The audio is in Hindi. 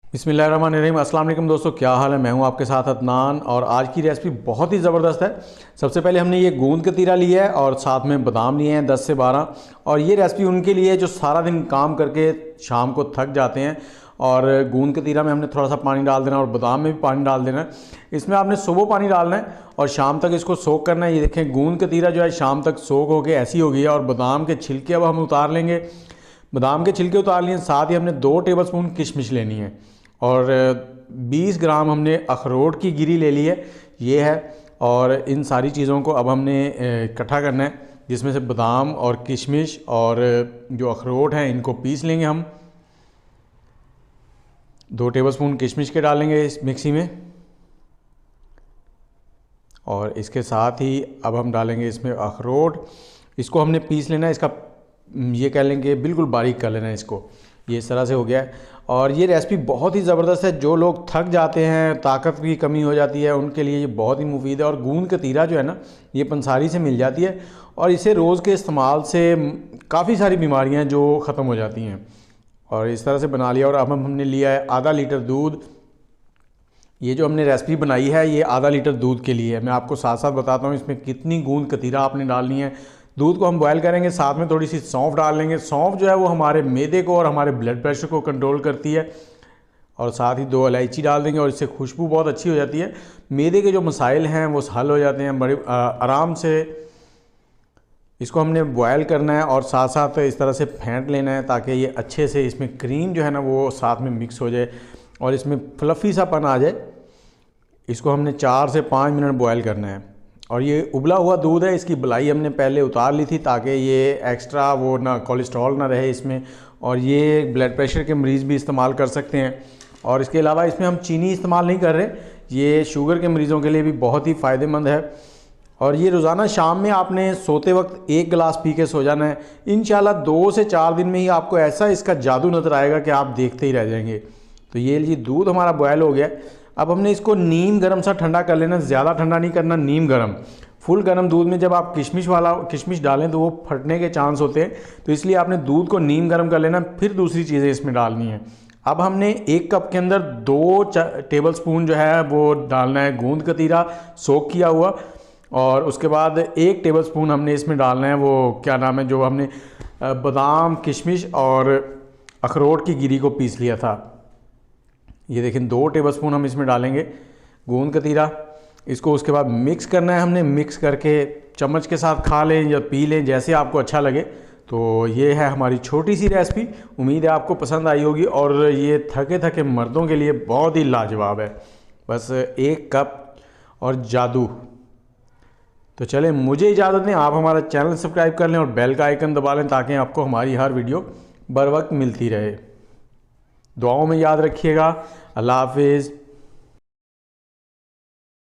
बिस्मिल्लाहिर्रहमानिर्रहीम। अस्सलाम वालेकुम दोस्तों, क्या हाल है। मैं हूं आपके साथ अदनान और आज की रेसिपी बहुत ही ज़बरदस्त है। सबसे पहले हमने ये गूंद कतीरा लिया है और साथ में बादाम लिए हैं 10 से 12। और ये रेसिपी उनके लिए जो सारा दिन काम करके शाम को थक जाते हैं। और गूंद कतीरा में हमने थोड़ा सा पानी डाल देना और बादाम में भी पानी डाल देना है। इसमें आपने सुबह पानी डालना है और शाम तक इसको सोख करना है। ये देखें, गूंद कतीरा जो है शाम तक सोख होके ऐसी हो गई है। और बादाम के छिलके अब हम उतार लेंगे। बादाम के छिलके उतार लिए, साथ ही हमने 2 टेबलस्पून किशमिश लेनी है और 20 ग्राम हमने अखरोट की गिरी ले ली है, ये है। और इन सारी चीज़ों को अब हमने इकट्ठा करना है, जिसमें से बादाम और किशमिश और जो अखरोट हैं इनको पीस लेंगे हम। 2 टेबलस्पून किशमिश के डालेंगे इस मिक्सी में और इसके साथ ही अब हम डालेंगे इसमें अखरोट। इसको हमने पीस लेना है, इसका ये कह लेंगे बिल्कुल बारीक कर लेना है इसको। ये इस तरह से हो गया है। और ये रेसिपी बहुत ही ज़बरदस्त है। जो लोग थक जाते हैं, ताकत की कमी हो जाती है, उनके लिए ये बहुत ही मुफीद है। और गूंद कतीरा जो है ना, ये पंसारी से मिल जाती है और इसे रोज़ के इस्तेमाल से काफ़ी सारी बीमारियां जो ख़त्म हो जाती हैं। और इस तरह से बना लिया। और अब हमने लिया है आधा लीटर दूध। ये जो हमने रेसिपी बनाई है ये आधा लीटर दूध के लिए है। मैं आपको साथ साथ बताता हूँ इसमें कितनी गूंद कतीरा आपने डालनी है। दूध को हम बॉयल करेंगे, साथ में थोड़ी सी सौंफ डाल लेंगे। सौंफ जो है वो हमारे मैदे को और हमारे ब्लड प्रेशर को कंट्रोल करती है। और साथ ही 2 इलायची डाल देंगे और इससे खुशबू बहुत अच्छी हो जाती है। मैदे के जो मसाइल हैं वो हल हो जाते हैं बड़े आराम से। इसको हमने बॉयल करना है और साथ साथ इस तरह से फेंट लेना है ताकि ये अच्छे से इसमें क्रीम जो है ना वो साथ में मिक्स हो जाए और इसमें फ्लफ़ी सा पन आ जाए। इसको हमने 4 से 5 मिनट बॉयल करना है। और ये उबला हुआ दूध है, इसकी बलाई हमने पहले उतार ली थी ताकि ये एक्स्ट्रा वो ना कोलेस्ट्रॉल ना रहे इसमें। और ये ब्लड प्रेशर के मरीज़ भी इस्तेमाल कर सकते हैं। और इसके अलावा इसमें हम चीनी इस्तेमाल नहीं कर रहे, ये शुगर के मरीज़ों के लिए भी बहुत ही फ़ायदेमंद है। और ये रोज़ाना शाम में आपने सोते वक्त 1 गिलास पी के सो जाना है। इंशाल्लाह 2 से 4 दिन में ही आपको ऐसा इसका जादू नज़र आएगा कि आप देखते ही रह जाएंगे। तो ये दूध हमारा बॉयल हो गया। अब हमने इसको नीम गर्म सा ठंडा कर लेना, ज़्यादा ठंडा नहीं करना, नीम गर्म। फुल गर्म दूध में जब आप किशमिश डालें तो वो फटने के चांस होते हैं, तो इसलिए आपने दूध को नीम गर्म कर लेना, फिर दूसरी चीज़ें इसमें डालनी है। अब हमने 1 कप के अंदर 2 टेबलस्पून जो है वो डालना है गूंद कतीरा सोक किया हुआ। और उसके बाद 1 टेबलस्पून हमने इसमें डालना है वो क्या नाम है जो हमने बादाम किशमिश और अखरोट की गिरी को पीस लिया था। ये देखें 2 टेबलस्पून हम इसमें डालेंगे गूंद कतीरा। इसको उसके बाद मिक्स करना है हमने। मिक्स करके चम्मच के साथ खा लें या पी लें, जैसे आपको अच्छा लगे। तो ये है हमारी छोटी सी रेसिपी। उम्मीद है आपको पसंद आई होगी और ये थके थके मर्दों के लिए बहुत ही लाजवाब है। बस 1 कप और जादू। तो चलें, मुझे इजाज़त दें। आप हमारा चैनल सब्सक्राइब कर लें और बेल का आइकन दबा लें ताकि आपको हमारी हर वीडियो बर वक्त मिलती रहे। दुआओं में याद रखिएगा। अल्लाह हाफिज़।